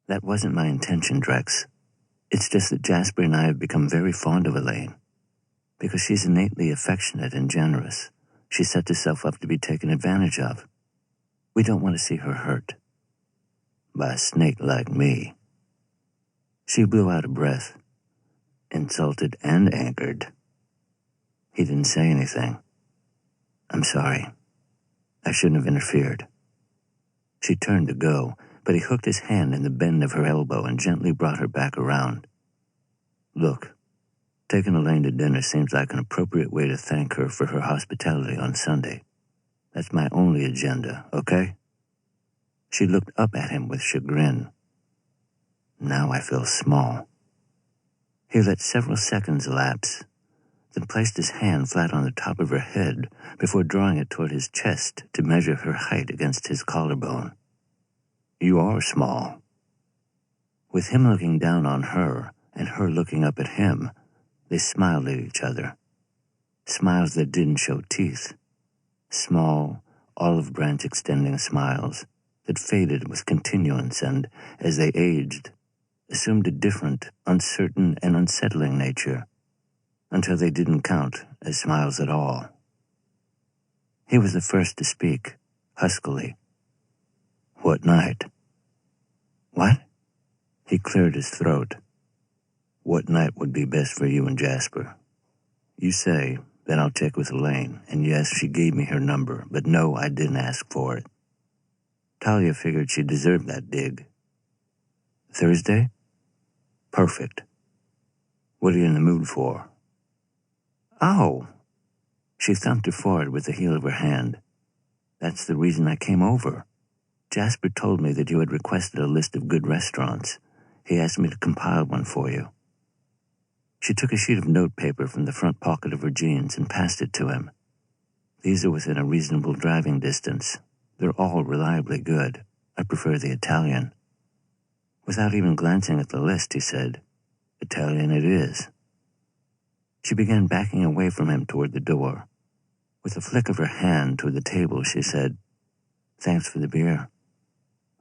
That wasn't my intention, Drex. It's just that Jasper and I have become very fond of Elaine. Because she's innately affectionate and generous. She sets herself up to be taken advantage of. We don't want to see her hurt. By a snake like me. She blew out a breath, insulted and angered. He didn't say anything. I'm sorry. I shouldn't have interfered. She turned to go, but he hooked his hand in the bend of her elbow and gently brought her back around. Look, taking Elaine to dinner seems like an appropriate way to thank her for her hospitality on Sunday. That's my only agenda, okay? She looked up at him with chagrin. Now I feel small. He let several seconds elapse, then placed his hand flat on the top of her head before drawing it toward his chest to measure her height against his collarbone. You are small. With him looking down on her and her looking up at him, they smiled at each other. Smiles that didn't show teeth. Small, olive branch extending smiles that faded with continuance and, as they aged, assumed a different, uncertain, and unsettling nature, until they didn't count as smiles at all. He was the first to speak, huskily. What night? What? He cleared his throat. What night would be best for you and Jasper? You say, then I'll check with Elaine, and yes, she gave me her number, but no, I didn't ask for it. Talia figured she deserved that dig. Thursday? Perfect. What are you in the mood for? Oh! She thumped her forehead with the heel of her hand. That's the reason I came over. Jasper told me that you had requested a list of good restaurants. He asked me to compile one for you. She took a sheet of notepaper from the front pocket of her jeans and passed it to him. These are within a reasonable driving distance. They're all reliably good. I prefer the Italian. Without even glancing at the list, he said, Italian it is. She began backing away from him toward the door. With a flick of her hand toward the table, she said, Thanks for the beer.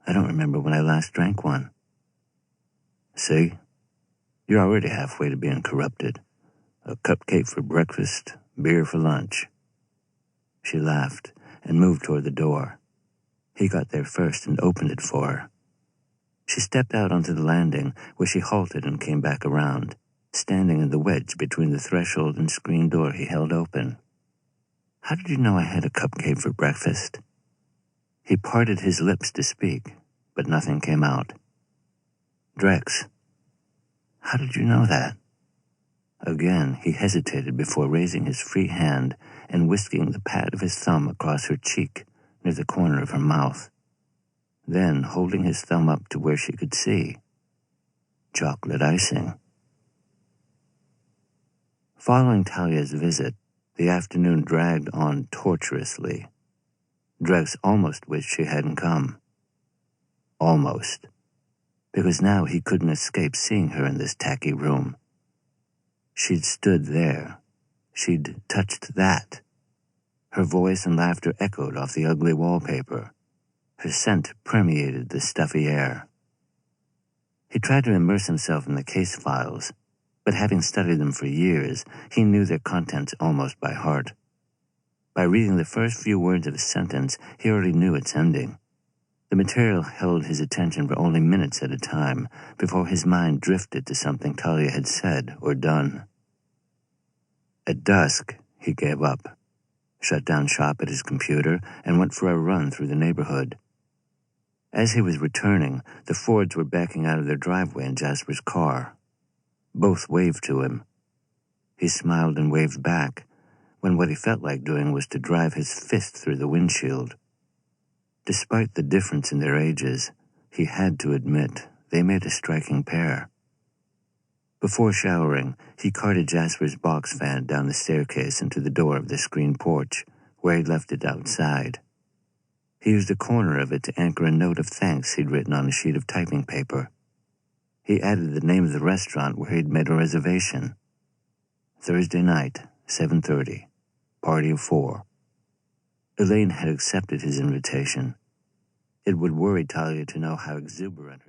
I don't remember when I last drank one. See? You're already halfway to being corrupted. A cupcake for breakfast, beer for lunch. She laughed and moved toward the door. He got there first and opened it for her. She stepped out onto the landing, where she halted and came back around, standing in the wedge between the threshold and screen door he held open. How did you know I had a cupcake for breakfast? He parted his lips to speak, but nothing came out. Drex, how did you know that? Again, he hesitated before raising his free hand and whisking the pad of his thumb across her cheek near the corner of her mouth. Then, holding his thumb up to where she could see, chocolate icing. Following Talia's visit, the afternoon dragged on torturously. Drex almost wished she hadn't come. Almost. Because now he couldn't escape seeing her in this tacky room. She'd stood there. She'd touched that. Her voice and laughter echoed off the ugly wallpaper. Her scent permeated the stuffy air. He tried to immerse himself in the case files, but having studied them for years, he knew their contents almost by heart. By reading the first few words of a sentence, he already knew its ending. The material held his attention for only minutes at a time before his mind drifted to something Talia had said or done. At dusk, he gave up, shut down shop at his computer, and went for a run through the neighborhood. As he was returning, the Fords were backing out of their driveway in Jasper's car. Both waved to him. He smiled and waved back, when what he felt like doing was to drive his fist through the windshield. Despite the difference in their ages, he had to admit they made a striking pair. Before showering, he carted Jasper's box fan down the staircase into the door of the screen porch, where he left it outside. He used a corner of it to anchor a note of thanks he'd written on a sheet of typing paper. He added the name of the restaurant where he'd made a reservation. Thursday night, 7:30, party of 4. Elaine had accepted his invitation. It would worry Talia to know how exuberant her